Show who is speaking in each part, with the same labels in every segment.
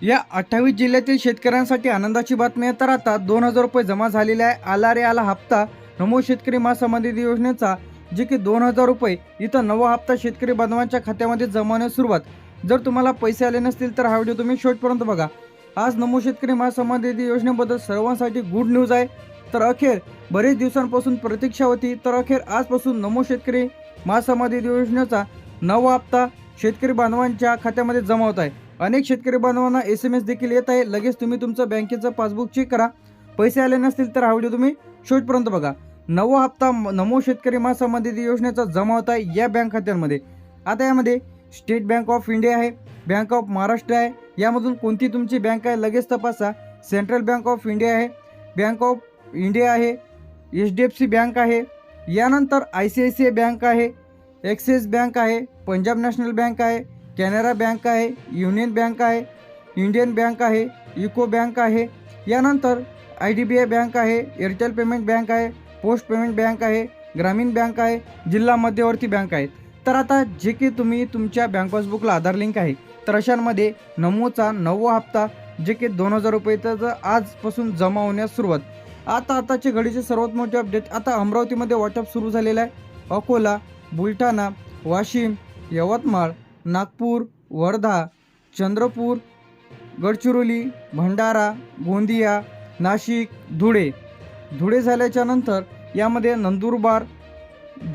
Speaker 1: या 28 जिल्ह्यातील शेतकऱ्यांसाठी आनंदाची बातमी आहे। तर आता 2000 रुपये जमा झालेले आहे। आला रे आला हप्ता नमो शेतकरी महासन्मान निधी योजनेचा, जे की 2000 रुपये इथं नवा हप्ता शेतकरी बांधवांच्या खात्यामध्ये जमवण्यास सुरुवात। जर तुम्हाला पैसे आले नसतील तर हा व्हिडिओ तुम्ही शेवटपर्यंत बघा। आज नमो शेतकरी महासन्मान निधी योजनेबद्दल सर्वांसाठी गुड न्यूज आहे। तर अखेर बरेच दिवसांपासून प्रतीक्षा होती, तर अखेर आजपासून नमो शेतकरी महासन्मान निधी योजनेचा नवा हप्ता शेतकरी बांधवांच्या खात्यामध्ये जमा होत आहे। अनेक शेतकरी बांधवांना SMS देखील येत आहे। लगेच तुम्ही तुमचं बँकेचं पासबुक चेक करा। पैसे आले नसतील तर हा व्हिडिओ तुम्ही शेवटपर्यंत बघा। नवा हप्ता नमो शेतकरी महासन्मान निधी योजनेचा जमा होत आहे या बँक खात्यांमध्ये। आता यामध्ये स्टेट बँक ऑफ इंडिया आहे, बँक ऑफ महाराष्ट्र आहे। यामधून कोणती तुमची बँक आहे लगेच तपासा। सेंट्रल बँक ऑफ इंडिया आहे, बँक ऑफ इंडिया आहे, HDFC बँक आहे, यानंतर ICICI बँक आहे, ॲक्सिस बँक आहे, पंजाब नॅशनल बँक आहे, कॅनरा बँक आहे, युनियन बँक आहे, इंडियन बँक आहे, युको बँक आहे, यानंतर IDBI बँक आहे, एअरटेल पेमेंट बँक आहे, पोस्ट पेमेंट बँक आहे, ग्रामीण बँक आहे, जिल्हा मध्यवर्ती बँक आहे। तर आता जे की तुम्ही तुमच्या बँक पासबुकला आधार लिंक आहे, तर अशांमध्ये नमोचा नवा हप्ता जे की 2000 रुपये तर आजपासून जमा होण्यास सुरुवात। आताचे घडीचे सर्वात मोठे अपडेट, आता अमरावतीमध्ये वाटप सुरू झालेलं आहे। अकोला, बुलढाणा, वाशिम, यवतमाळ, नागपूर, वर्धा, चंद्रपूर, गडचिरोली, भंडारा, गोंदिया, नाशिक, धुळे झाल्याच्या नंतर यामध्ये नंदुरबार,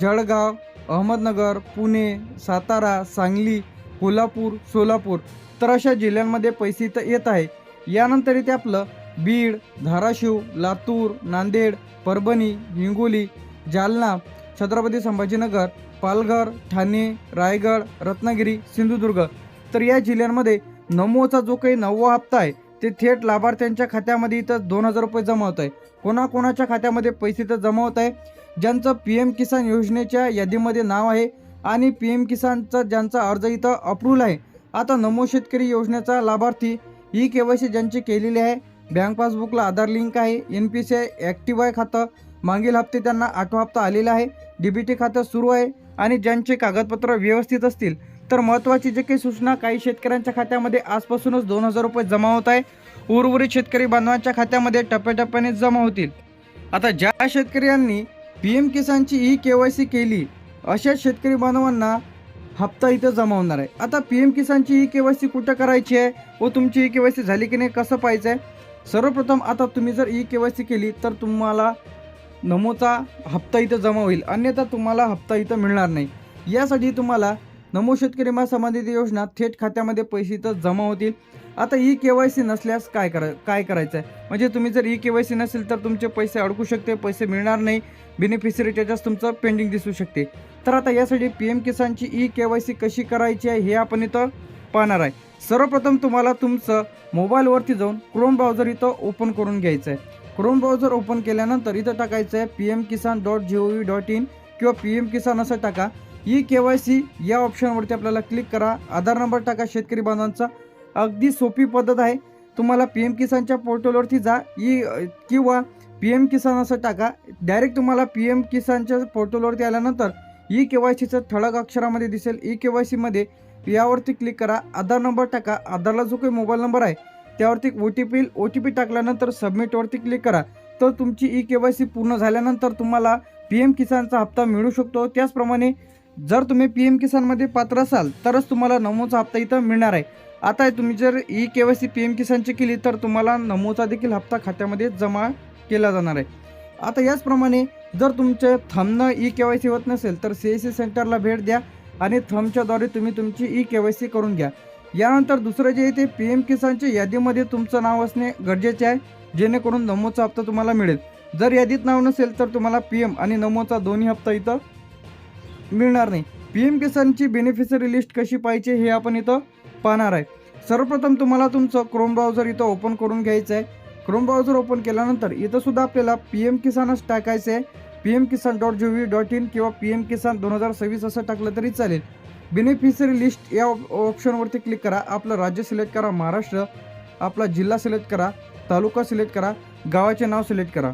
Speaker 1: जळगाव, अहमदनगर, पुणे, सातारा, सांगली, कोल्हापूर, सोलापूर, तर अशा जिल्ह्यांमध्ये पैसे इथं येत आहे। यानंतर इथे आपलं बीड, धाराशिव, लातूर, नांदेड, परभणी, हिंगोली, जालना, छत्रपती संभाजीनगर, पालघर, ठाणे, रायगड, रत्नागिरी, सिंधुदुर्ग, तर या जिल्ह्यांमध्ये नमोचा जो काही नवा हप्ता आहे ते थेट लाभार्थ्यांच्या खात्यामध्ये इथं 2000 रुपये जमा होत आहे। कोणाकोणाच्या खात्यामध्ये पैसे इथं जमा होत आहे? ज्यांचं PM किसान योजनेच्या यादीमध्ये नाव आहे आणि PM किसानचा ज्यांचा अर्ज इथं अप्रूव्हल आहे। आता नमो शेतकरी योजनेचा लाभार्थी KYC ज्यांची केलेली आहे, बँक पासबुकला आधार लिंक आहे, NPCI ॲक्टिव्ह आहे खातं, मागील हप्ते त्यांना 8वा हप्ता आलेला आहे, DBT खातं सुरू आहे आणि ज्यांचे कागदपत्र व्यवस्थित असतील तर महत्त्वाची जे काही सूचना, काही शेतकऱ्यांच्या खात्यामध्ये आजपासूनच 2000 रुपये जमा होत आहे। उर्वरित शेतकरी बांधवांच्या खात्यामध्ये टप्प्याटप्प्याने जमा होतील। आता ज्या शेतकऱ्यांनी PM किसानची KYC केली अशा शेतकरी बांधवांना हप्ता इथं जमा होणार आहे। आता PM किसानची KYC कुठं करायची आहे व तुमची KYC झाली की नाही कसं पाहायचं आहे? सर्वप्रथम आता तुम्ही जर KYC केली तर तुम्हाला नमोचा हप्ता इथं जमा होईल, अन्यथा तुम्हाला हप्ता इथं मिळणार नाही। यासाठी तुम्हाला नमो शेतकरी महासन्मान निधी योजना थेट खात्यामध्ये पैसे इथं जमा होतील। आता KYC नसल्यास काय करायचं आहे? म्हणजे तुम्ही जर KYC नसेल तर तुमचे पैसे अडकू शकते, पैसे मिळणार नाही, बेनिफिशरी स्टेटस तुमचं पेंडिंग दिसू शकते। तर आता यासाठी PM किसानची KYC कशी करायची आहे हे आपण इथं पाहणार आहे। सर्वप्रथम तुम्हाला तुमचं मोबाईलवरती जाऊन क्रोम ब्राउझर इथं ओपन करून घ्यायचं आहे। क्रोम ब्राउझर ओपन केल्यानंतर इथं टाकायचं आहे pmkisan.gov.in किंवा PM किसान असं टाका। KYC या ऑप्शनवरती आपल्याला क्लिक करा, आधार नंबर टाका शेतकरी बांधवांचा। अगदी सोपी पद्धत आहे। तुम्हाला PM किसानच्या पोर्टलवरती जा किंवा PM किसान असं टाका, डायरेक्ट तुम्हाला PM किसानच्या पोर्टलवरती आल्यानंतर KYCचं ठळक अक्षरामध्ये दिसेल। KYC मध्ये यावरती क्लिक करा, आधार नंबर टाका, आधारला जो काही मोबाईल नंबर आहे त्यावरती OTP टाकल्यानंतर सबमिटवरती क्लिक करा। तर तुमची KYC पूर्ण झाल्यानंतर तुम्हाला PM किसानचा हप्ता मिळू शकतो। त्याचप्रमाणे जर तुम्ही PM किसानमध्ये पात्र असाल तरच तुम्हाला नमोचा हप्ता इथं मिळणार आहे। आता तुम्ही जर KYC PM किसानची केली तर तुम्हाला नमोचा देखील हप्ता खात्यामध्ये जमा केला जाणार आहे। आता याचप्रमाणे जर तुमच्या थंबनं KYC होत नसेल तर CSC सेंटरला भेट द्या आणि थंबच्याद्वारे तुम्ही तुमची KYC करून घ्या। यानंतर दुसरं जे आहे ते PM किसानच्या यादीमध्ये तुमचं नाव असणे गरजेचे आहे, जेणेकरून नमोचा हप्ता तुम्हाला मिळेल। जर यादीत नाव नसेल तर तुम्हाला PM आणि नमोचा दोन्ही हप्ता इथं मिळणार नाही। PM किसानची बेनिफिशरी लिस्ट कशी पाहायची हे आपण इथं पाहणार आहे। सर्वप्रथम तुम्हाला तुमचं क्रोम ब्राउझर इथं ओपन करून घ्यायचं आहे। क्रोम ब्राउझर ओपन केल्यानंतर इथं सुद्धा आपल्याला PM किसानच टाकायचं आहे, pmkisan.gov.in किंवा PM किसान 2026 असं टाकलं तरी चालेल। बेनिफिशरी लिस्ट या ऑप्शनवरती क्लिक करा, आपलं राज्य सिलेक्ट करा महाराष्ट्र, आपला जिल्हा सिलेक्ट करा, तालुका सिलेक्ट करा, गावाचे नाव सिलेक्ट करा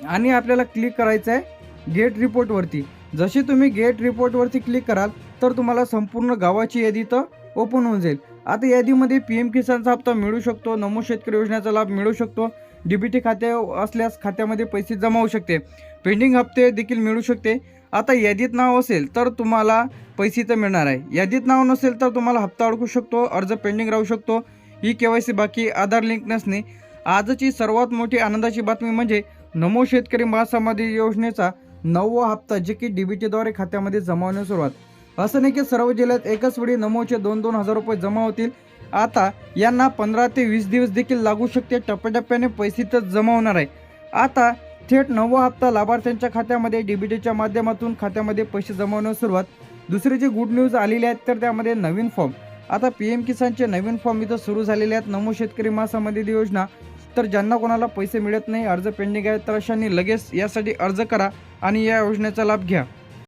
Speaker 1: आणि आपल्याला क्लिक करायचं आहे गेट रिपोर्टवरती। जशी तुम्ही गेट रिपोर्टवरती क्लिक कराल तर तुम्हाला संपूर्ण गावाची यादी तर ओपन होऊन जाईल। आता यादीमध्ये PM किसानचा हप्ता मिळू शकतो, नमो शेतकरी योजनेचा लाभ मिळू शकतो, DBT खाते असल्यास खात्यामध्ये पैसे जमा होऊ शकते, पेंडिंग हप्ते देखील मिळू शकते. आता यादीत नाव असेल तर तुम्हाला पैसे तर मिळणार आहे, यादीत नाव नसेल तर तुम्हाला हप्ता अडकू शकतो, अर्ज पेंडिंग राहू शकतो. KYC बाकी, आधार लिंक नसणे. आजची सर्वात मोठी आनंदाची बातमी म्हणजे नमो शेतकरी महासमाधी योजनेचा 9वा हप्ता जे की DBTद्वारे खात्यामध्ये जमा होण्यास सुरुवात. असं नाही की सर्व जिल्ह्यात एकाच वेळी नमोचे 2-2 हजार रुपये जमा होतील. आता यांना 15 ते 20 दिवस देखील लागू शकते. टप्प्याटप्प्याने पैसे तर जमा होणार आहे. आता थेट 9वा हप्ता लाभार्थ्यांच्या खात्यामध्ये DBTच्या माध्यमातून खात्यामध्ये पैसे जमा होण्यास सुरुवात. दुसरी जी गुड न्यूज आलेली आहेत तर त्यामध्ये नवीन फॉर्म. आता PM किसानचे नवीन फॉर्म इथं सुरू झालेले आहेत. नमो शेतकरी महासमाधी योजना. तर ज्यांना कोणाला पैसे मिळत नाही, अर्ज पेंडिंग आहे, तर अशांनी लगेच यासाठी अर्ज करा आणि या योजनेचा लाभ घ्या.